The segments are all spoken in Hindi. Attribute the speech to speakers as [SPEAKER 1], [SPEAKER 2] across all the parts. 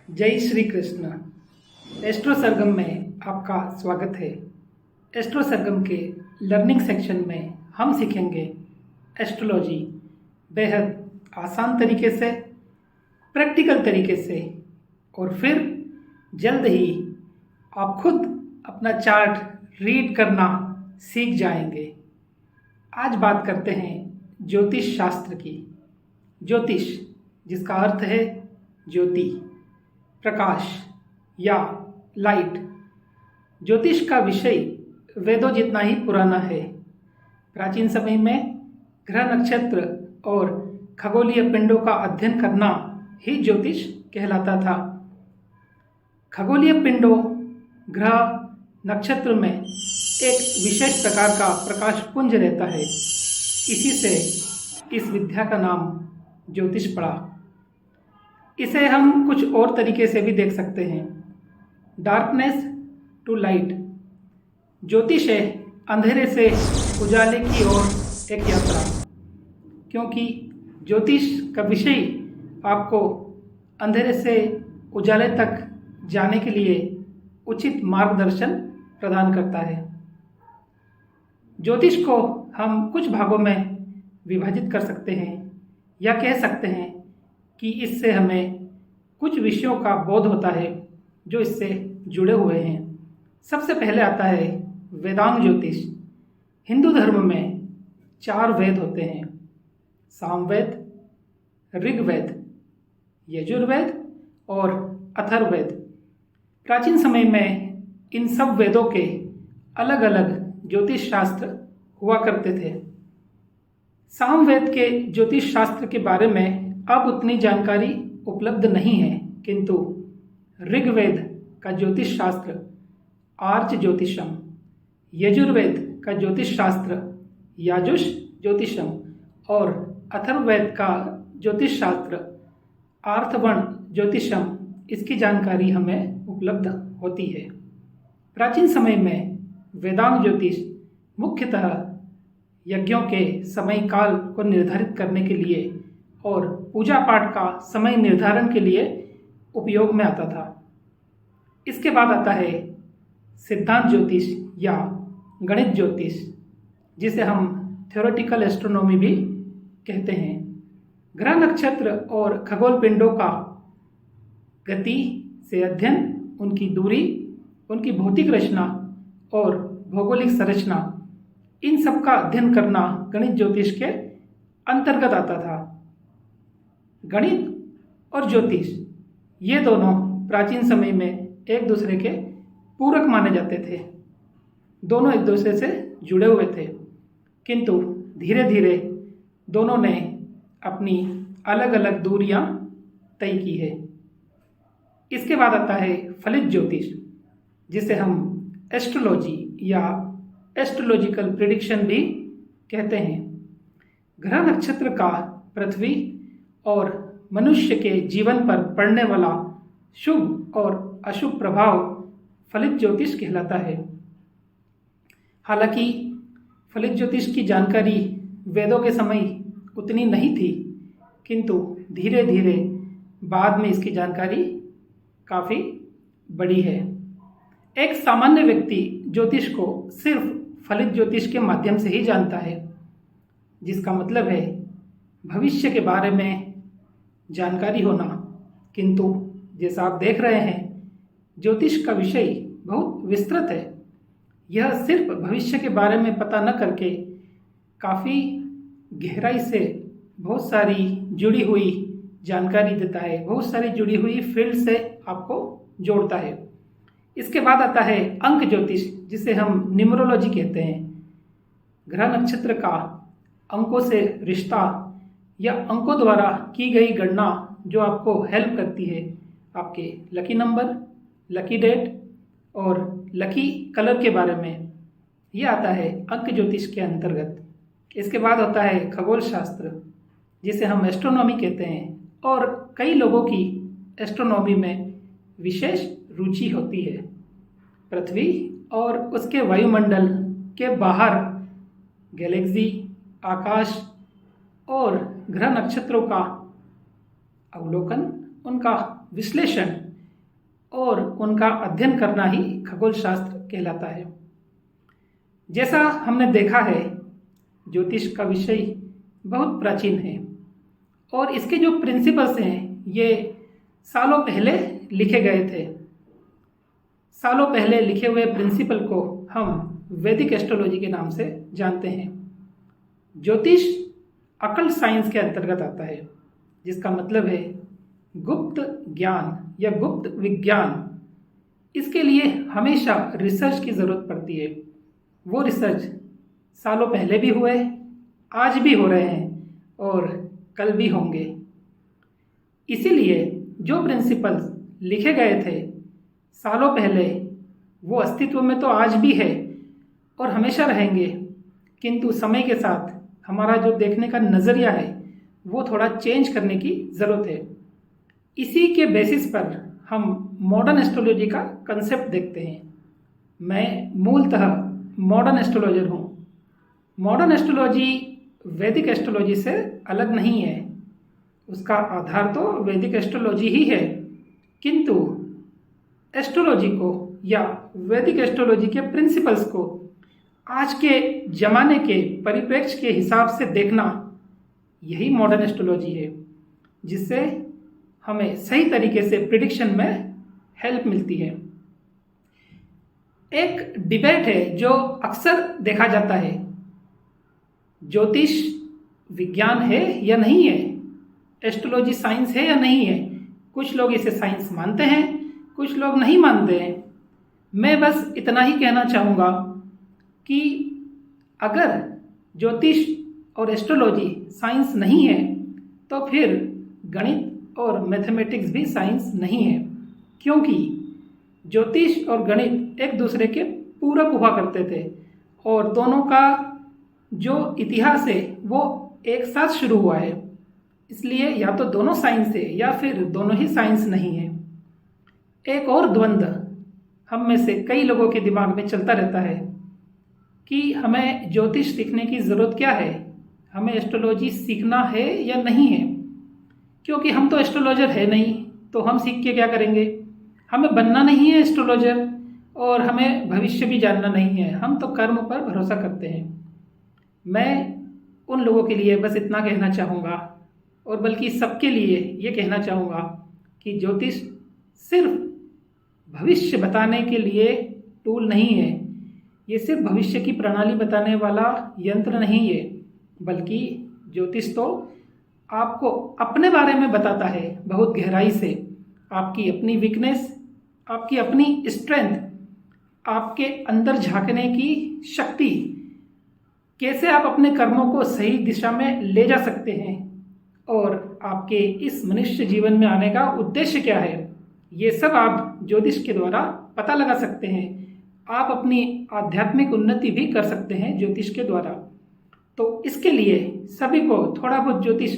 [SPEAKER 1] जय श्री कृष्ण। एस्ट्रो सरगम में आपका स्वागत है। एस्ट्रो सरगम के लर्निंग सेक्शन में हम सीखेंगे एस्ट्रोलॉजी बेहद आसान तरीके से, प्रैक्टिकल तरीके से, और फिर जल्द ही आप खुद अपना चार्ट रीड करना सीख जाएंगे। आज बात करते हैं ज्योतिष शास्त्र की। ज्योतिष जिसका अर्थ है ज्योति, प्रकाश या लाइट। ज्योतिष का विषय वेदों जितना ही पुराना है। प्राचीन समय में ग्रह नक्षत्र और खगोलीय पिंडों का अध्ययन करना ही ज्योतिष कहलाता था। खगोलीय पिंडों, ग्रह, नक्षत्र में एक विशेष प्रकार का प्रकाश पुंज रहता है। इसी से इस विद्या का नाम ज्योतिष पड़ा। इसे हम कुछ और तरीके से भी देख सकते हैं। Darkness to light. ज्योतिष है अंधेरे से उजाले की ओर एक यात्रा, क्योंकि ज्योतिष का विषय आपको अंधेरे से उजाले तक जाने के लिए उचित मार्गदर्शन प्रदान करता है। ज्योतिष को हम कुछ भागों में विभाजित कर सकते हैं, या कह सकते हैं कि इससे हमें कुछ विषयों का बोध होता है जो इससे जुड़े हुए हैं। सबसे पहले आता है वेदांग ज्योतिष। हिंदू धर्म में 4 वेद होते हैं: सामवेद, ऋग्वेद, यजुर्वेद और अथर्ववेद। प्राचीन समय में इन सब वेदों के अलग अलग ज्योतिष शास्त्र हुआ करते थे। सामवेद के ज्योतिष शास्त्र के बारे में अब उतनी जानकारी उपलब्ध नहीं है, किंतु ऋग्वेद का ज्योतिष शास्त्र आर्च ज्योतिषम, यजुर्वेद का ज्योतिष शास्त्र याजुष ज्योतिषम और अथर्ववेद का ज्योतिष शास्त्र आर्थवण ज्योतिषम, इसकी जानकारी हमें उपलब्ध होती है। प्राचीन समय में वेदांग ज्योतिष मुख्यतः यज्ञों के समय काल को निर्धारित करने के लिए और पूजा पाठ का समय निर्धारण के लिए उपयोग में आता था। इसके बाद आता है सिद्धांत ज्योतिष या गणित ज्योतिष, जिसे हम थ्योरेटिकल एस्ट्रोनॉमी भी कहते हैं। ग्रह नक्षत्र और खगोल पिंडों का गति से अध्ययन, उनकी दूरी, उनकी भौतिक रचना और भौगोलिक संरचना, इन सब का अध्ययन करना गणित ज्योतिष के अंतर्गत आता था। गणित और ज्योतिष ये दोनों प्राचीन समय में एक दूसरे के पूरक माने जाते थे। दोनों एक दूसरे से जुड़े हुए थे, किंतु धीरे धीरे दोनों ने अपनी अलग अलग दूरियां तय की है। इसके बाद आता है फलित ज्योतिष, जिसे हम एस्ट्रोलॉजी या एस्ट्रोलॉजिकल प्रिडिक्शन भी कहते हैं। ग्रह नक्षत्र का पृथ्वी और मनुष्य के जीवन पर पड़ने वाला शुभ और अशुभ प्रभाव फलित ज्योतिष कहलाता है। हालांकि फलित ज्योतिष की जानकारी वेदों के समय उतनी नहीं थी, किंतु धीरे धीरे बाद में इसकी जानकारी काफ़ी बड़ी है। एक सामान्य व्यक्ति ज्योतिष को सिर्फ फलित ज्योतिष के माध्यम से ही जानता है, जिसका मतलब है भविष्य के बारे में जानकारी होना। किंतु जैसा आप देख रहे हैं, ज्योतिष का विषय बहुत विस्तृत है। यह सिर्फ भविष्य के बारे में पता न करके काफ़ी गहराई से बहुत सारी जुड़ी हुई जानकारी देता है, बहुत सारी जुड़ी हुई फील्ड से आपको जोड़ता है। इसके बाद आता है अंक ज्योतिष, जिसे हम न्यूमरोलॉजी कहते हैं। ग्रह नक्षत्र का अंकों से रिश्ता या अंकों द्वारा की गई गणना जो आपको हेल्प करती है आपके लकी नंबर, लकी डेट और लकी कलर के बारे में, ये आता है अंक ज्योतिष के अंतर्गत। इसके बाद होता है खगोल शास्त्र, जिसे हम एस्ट्रोनॉमी कहते हैं, और कई लोगों की एस्ट्रोनॉमी में विशेष रुचि होती है। पृथ्वी और उसके वायुमंडल के बाहर गैलेक्सी, आकाश और ग्रह नक्षत्रों का अवलोकन, उनका विश्लेषण, और उनका अध्ययन करना ही खगोल शास्त्र कहलाता है। जैसा हमने देखा है, ज्योतिष का विषय बहुत प्राचीन है और इसके जो प्रिंसिपल्स हैं ये सालों पहले लिखे गए थे। सालों पहले लिखे हुए प्रिंसिपल को हम वैदिक एस्ट्रोलॉजी के नाम से जानते हैं। ज्योतिष अकल्ट साइंस के अंतर्गत आता है, जिसका मतलब है गुप्त ज्ञान या गुप्त विज्ञान। इसके लिए हमेशा रिसर्च की ज़रूरत पड़ती है। वो रिसर्च सालों पहले भी हुए, आज भी हो रहे हैं और कल भी होंगे। इसीलिए जो प्रिंसिपल्स लिखे गए थे सालों पहले, वो अस्तित्व में तो आज भी है और हमेशा रहेंगे, किंतु समय के साथ हमारा जो देखने का नज़रिया है वो थोड़ा चेंज करने की ज़रूरत है। इसी के बेसिस पर हम मॉडर्न एस्ट्रोलॉजी का कंसेप्ट देखते हैं। मैं मूलतः मॉडर्न एस्ट्रोलॉजर हूँ। मॉडर्न एस्ट्रोलॉजी वैदिक एस्ट्रोलॉजी से अलग नहीं है, उसका आधार तो वैदिक एस्ट्रोलॉजी ही है, किंतु एस्ट्रोलॉजी को या वैदिक एस्ट्रोलॉजी के प्रिंसिपल्स को आज के ज़माने के परिप्रेक्ष्य के हिसाब से देखना, यही मॉडर्न एस्ट्रोलॉजी है, जिससे हमें सही तरीके से प्रिडिक्शन में हेल्प मिलती है। एक डिबेट है जो अक्सर देखा जाता है, ज्योतिष विज्ञान है या नहीं है, एस्ट्रोलॉजी साइंस है या नहीं है। कुछ लोग इसे साइंस मानते हैं, कुछ लोग नहीं मानते हैं। मैं बस इतना ही कहना चाहूँगा कि अगर ज्योतिष और एस्ट्रोलॉजी साइंस नहीं है तो फिर गणित और मैथमेटिक्स भी साइंस नहीं है, क्योंकि ज्योतिष और गणित एक दूसरे के पूरक हुआ करते थे और दोनों का जो इतिहास है वो एक साथ शुरू हुआ है। इसलिए या तो दोनों साइंस है या फिर दोनों ही साइंस नहीं है। एक और द्वंद्व हम में से कई लोगों के दिमाग में चलता रहता है कि हमें ज्योतिष सीखने की ज़रूरत क्या है, हमें एस्ट्रोलॉजी सीखना है या नहीं है, क्योंकि हम तो एस्ट्रोलॉजर है नहीं, तो हम सीख के क्या करेंगे। हमें बनना नहीं है एस्ट्रोलॉजर और हमें भविष्य भी जानना नहीं है, हम तो कर्म पर भरोसा करते हैं। मैं उन लोगों के लिए बस इतना कहना चाहूँगा, और बल्कि सबके लिए ये कहना चाहूँगा कि ज्योतिष सिर्फ भविष्य बताने के लिए टूल नहीं है, ये सिर्फ भविष्य की प्रणाली बताने वाला यंत्र नहीं है, बल्कि ज्योतिष तो आपको अपने बारे में बताता है बहुत गहराई से। आपकी अपनी वीकनेस, आपकी अपनी स्ट्रेंथ, आपके अंदर झांकने की शक्ति, कैसे आप अपने कर्मों को सही दिशा में ले जा सकते हैं और आपके इस मनुष्य जीवन में आने का उद्देश्य क्या है, ये सब आप ज्योतिष के द्वारा पता लगा सकते हैं। आप अपनी आध्यात्मिक उन्नति भी कर सकते हैं ज्योतिष के द्वारा। तो इसके लिए सभी को थोड़ा बहुत ज्योतिष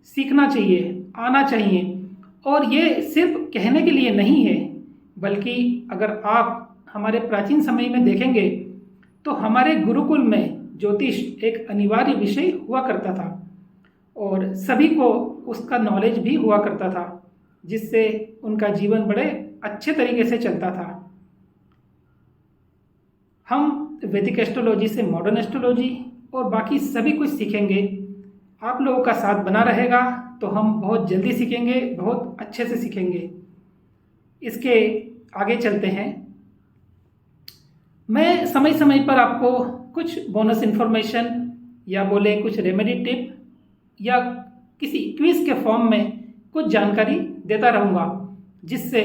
[SPEAKER 1] सीखना चाहिए, आना चाहिए। और ये सिर्फ कहने के लिए नहीं है, बल्कि अगर आप हमारे प्राचीन समय में देखेंगे तो हमारे गुरुकुल में ज्योतिष एक अनिवार्य विषय हुआ करता था और सभी को उसका नॉलेज भी हुआ करता था, जिससे उनका जीवन बड़े अच्छे तरीके से चलता था। हम वैदिक एस्ट्रोलॉजी से मॉडर्न एस्ट्रोलॉजी और बाकी सभी कुछ सीखेंगे। आप लोगों का साथ बना रहेगा तो हम बहुत जल्दी सीखेंगे, बहुत अच्छे से सीखेंगे। इसके आगे चलते हैं। मैं समय समय पर आपको कुछ बोनस इन्फॉर्मेशन या बोले कुछ रेमेडी टिप या किसी क्विज के फॉर्म में कुछ जानकारी देता रहूँगा, जिससे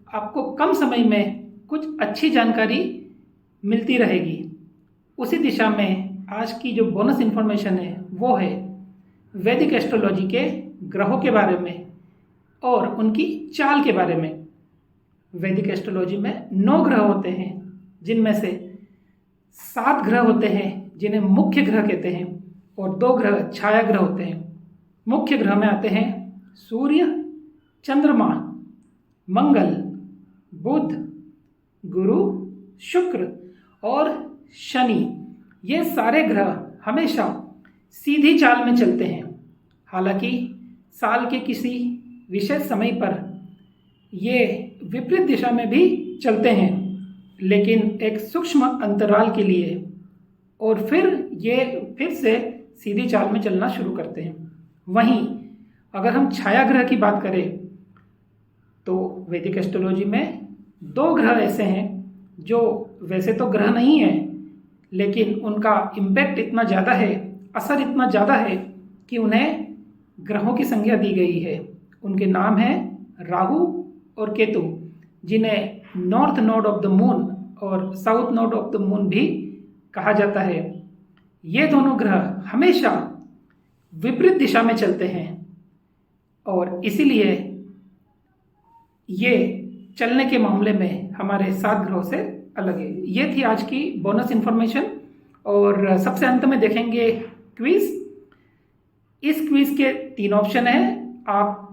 [SPEAKER 1] आपको कम समय में कुछ अच्छी जानकारी मिलती रहेगी। उसी दिशा में आज की जो बोनस इन्फॉर्मेशन है वो है वैदिक एस्ट्रोलॉजी के ग्रहों के बारे में और उनकी चाल के बारे में। वैदिक एस्ट्रोलॉजी में 9 ग्रह होते हैं, जिनमें से 7 ग्रह होते हैं जिन्हें मुख्य ग्रह कहते हैं और 2 ग्रह छाया ग्रह होते हैं। मुख्य ग्रह में आते हैं सूर्य, चंद्रमा, मंगल, बुध, गुरु, शुक्र और शनि। ये सारे ग्रह हमेशा सीधी चाल में चलते हैं। हालांकि साल के किसी विशेष समय पर ये विपरीत दिशा में भी चलते हैं, लेकिन एक सूक्ष्म अंतराल के लिए, और फिर ये फिर से सीधी चाल में चलना शुरू करते हैं। वहीं अगर हम छाया ग्रह की बात करें तो वैदिक एस्ट्रोलॉजी में 2 ग्रह ऐसे हैं जो वैसे तो ग्रह नहीं है, लेकिन उनका इम्पैक्ट इतना ज़्यादा है, असर इतना ज़्यादा है कि उन्हें ग्रहों की संज्ञा दी गई है। उनके नाम हैं राहु और केतु, जिन्हें north node of the moon और south node of the moon भी कहा जाता है। ये दोनों ग्रह हमेशा विपरीत दिशा में चलते हैं और इसीलिए ये चलने के मामले में हमारे 7 ग्रहों से अलग है। ये थी आज की बोनस इन्फॉर्मेशन, और सबसे अंत में देखेंगे क्विज। इस क्विज के 3 ऑप्शन हैं। आप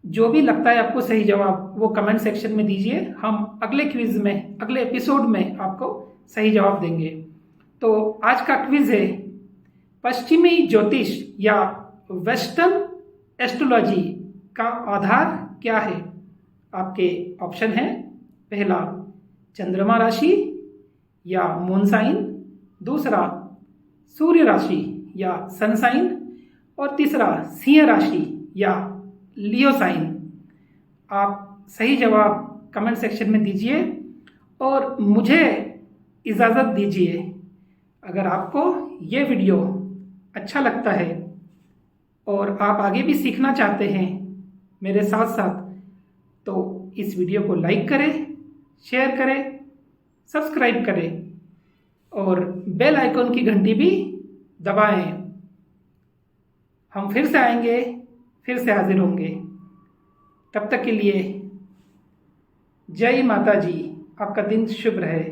[SPEAKER 1] जो भी लगता है आपको सही जवाब वो कमेंट सेक्शन में दीजिए। हम अगले क्विज में, अगले एपिसोड में आपको सही जवाब देंगे। तो आज का क्विज है, पश्चिमी ज्योतिष या वेस्टर्न एस्ट्रोलॉजी का आधार क्या है। आपके ऑप्शन हैं, पहला चंद्रमा राशि या मून साइन, दूसरा सूर्य राशि या सन साइन, और तीसरा सिंह राशि या लियो साइन। आप सही जवाब कमेंट सेक्शन में दीजिए और मुझे इजाज़त दीजिए। अगर आपको ये वीडियो अच्छा लगता है और आप आगे भी सीखना चाहते हैं मेरे साथ साथ, तो इस वीडियो को लाइक करें, शेयर करें, सब्सक्राइब करें और बेल आइकॉन की घंटी भी दबाएं। हम फिर से आएंगे, फिर से हाजिर होंगे। तब तक के लिए जय माता जी, आपका दिन शुभ रहे।